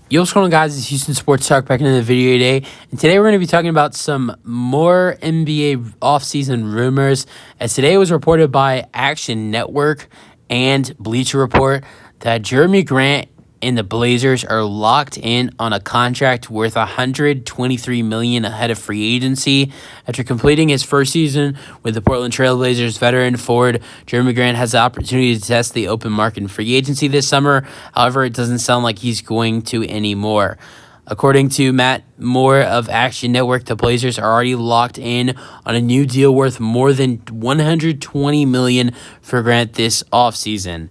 Yo, what's going on, guys? It's Houston Sports Talk back into the video today. And today we're going to be talking about some more NBA offseason rumors. As today it was reported by Action Network and Bleacher Report that Jerami Grant and the Blazers are locked in on a contract worth $123 million ahead of free agency. After completing his first season with the Portland Trail Blazers, veteran forward Jerami Grant has the opportunity to test the open market in free agency this summer. However, it doesn't sound like he's going to anymore. According to Matt Moore of Action Network, the Blazers are already locked in on a new deal worth more than $120 million for Grant this offseason.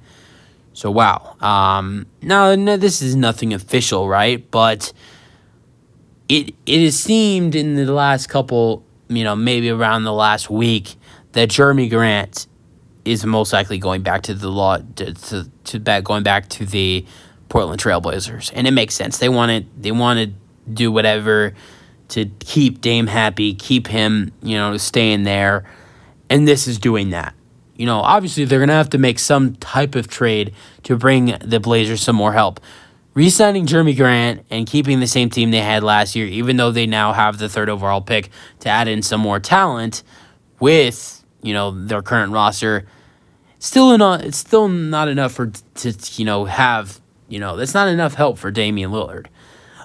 So, wow. No, this is nothing official, right? But it has seemed in the last couple, maybe around the last week, that Jerami Grant is most likely going back to the going back to the Portland Trail Blazers, and it makes sense. They want to do whatever to keep Dame happy, keep him, staying there, and this is doing that. Obviously they're going to have to make some type of trade to bring the Blazers some more help. Re-signing Jerami Grant and keeping the same team they had last year, even though they now have the third overall pick to add in some more talent with, their current roster, it's still not enough it's not enough help for Damian Lillard.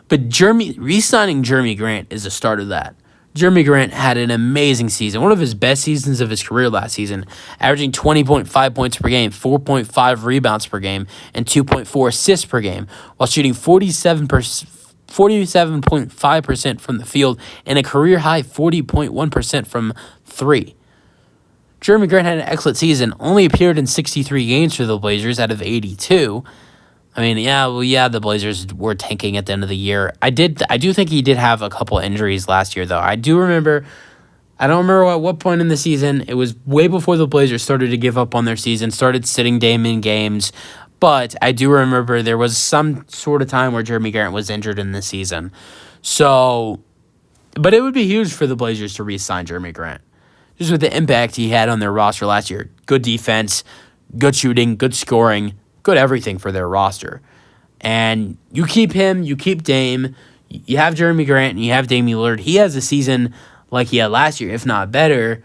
But re-signing Jerami Grant is the start of that. Jerami Grant had an amazing season, one of his best seasons of his career last season, averaging 20.5 points per game, 4.5 rebounds per game, and 2.4 assists per game, while shooting 47.5% from the field and a career-high 40.1% from three. Jerami Grant had an excellent season, only appeared in 63 games for the Blazers out of 82. The Blazers were tanking at the end of the year. I do think he did have a couple injuries last year, though. I don't remember at what point in the season. It was way before the Blazers started to give up on their season, started sitting Dame in games. But I do remember there was some sort of time where Jerami Grant was injured in the season. But it would be huge for the Blazers to re-sign Jerami Grant. Just with the impact he had on their roster last year. Good defense, good shooting, good scoring, good everything for their roster. And you keep him, you keep Dame, you have Jerami Grant, and you have Damian Lillard. He has a season like he had last year, if not better.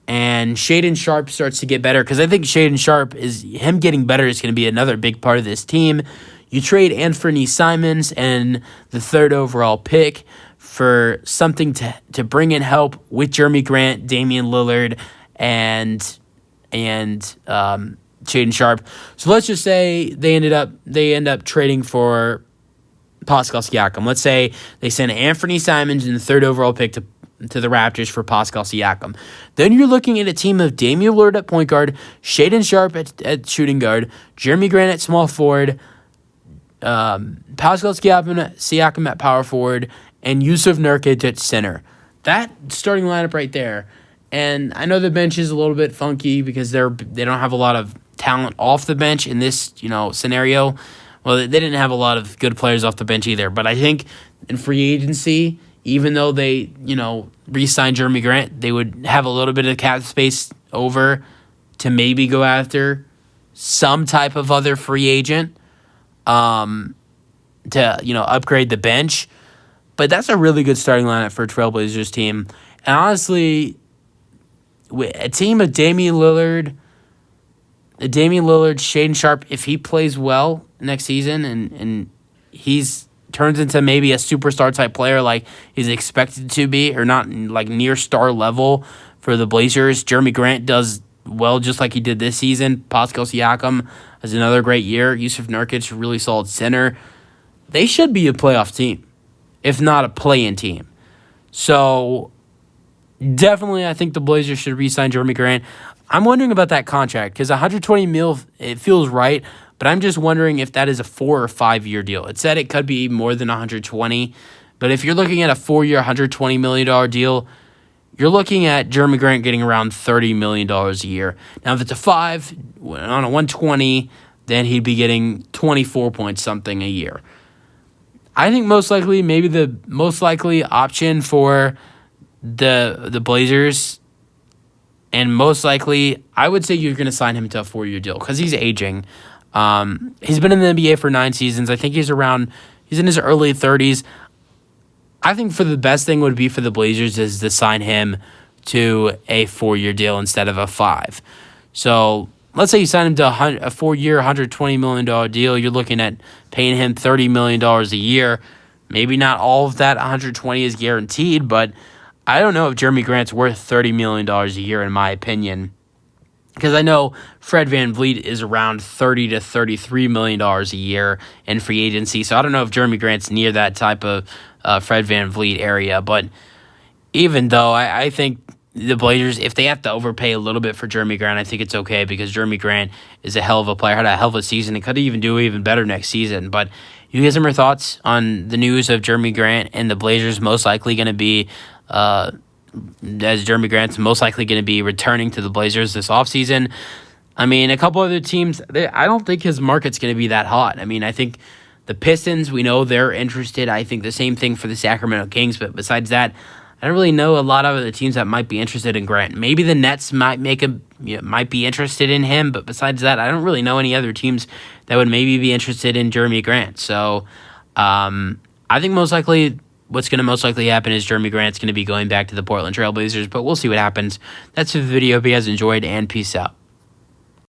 And Shaedon Sharpe starts to get better, because I think Shaedon Sharpe, him getting better is going to be another big part of this team. You trade Anthony Simons and the third overall pick for something to bring in help with Jerami Grant, Damian Lillard, and Shaedon Sharpe. So let's just say they end up trading for Pascal Siakam. Let's say they send Anthony Simons and the third overall pick to the Raptors for Pascal Siakam. Then you're looking at a team of Damian Lillard at point guard, Shaedon Sharpe at shooting guard, Jerami Grant at small forward, Pascal Siakam at power forward, and Jusuf Nurkic at center. That starting lineup right there. And I know the bench is a little bit funky because they don't have a lot of talent off the bench in this, scenario. Well, they didn't have a lot of good players off the bench either. But I think in free agency, even though they, re-signed Jerami Grant, they would have a little bit of cap space over to maybe go after some type of other free agent to, upgrade the bench. But that's a really good starting lineup for a Trailblazers team. And honestly, a team of Damian Lillard, Shaedon Sharpe, if he plays well next season and he's turns into maybe a superstar type player like he's expected to be, or not like near star level for the Blazers, Jerami Grant does well just like he did this season. Pascal Siakam has another great year. Jusuf Nurkic, really solid center. They should be a playoff team, if not a play-in team. So definitely, I think the Blazers should re-sign Jerami Grant. I'm wondering about that contract because $120 million, it feels right, but I'm just wondering if that is a 4 or 5 year deal. It said it could be more than 120, but if you're looking at a 4-year, $120 million deal, you're looking at Jerami Grant getting around $30 million a year. Now, if it's a 5 on a 120, then he'd be getting 24 point something a year. I think maybe the most likely option for the Blazers, and most likely, I would say you're going to sign him to a 4-year deal because he's aging. He's been in the NBA for 9 seasons. I think he's around He's in his early 30s. I think for the best thing would be for the Blazers is to sign him to a 4-year deal instead of a 5. So let's say you sign him to a 4-year, $120 million deal. You're looking at paying him $30 million a year. Maybe not all of that 120 is guaranteed, but I don't know if Jerami Grant's worth $30 million a year, in my opinion. Because I know Fred VanVleet is around $30 to $33 million a year in free agency. So I don't know if Jerami Grant's near that type of Fred VanVleet area. But even though I think the Blazers, if they have to overpay a little bit for Jerami Grant, I think it's okay because Jerami Grant is a hell of a player, had a hell of a season, and could even do even better next season. But you guys have more thoughts on the news of Jerami Grant and the Blazers most likely going to be as Jerami Grant's most likely going to be returning to the Blazers this offseason? I mean, a couple other teams, I don't think his market's going to be that hot. I mean, I think the Pistons, we know they're interested. I think the same thing for the Sacramento Kings. But besides that, I don't really know a lot of other teams that might be interested in Grant. Maybe the Nets might be interested in him. But besides that, I don't really know any other teams that would maybe be interested in Jerami Grant. So I think what's going to most likely happen is Jerami Grant's going to be going back to the Portland Trail Blazers, but we'll see what happens. That's the video. Hope you guys enjoyed, and peace out.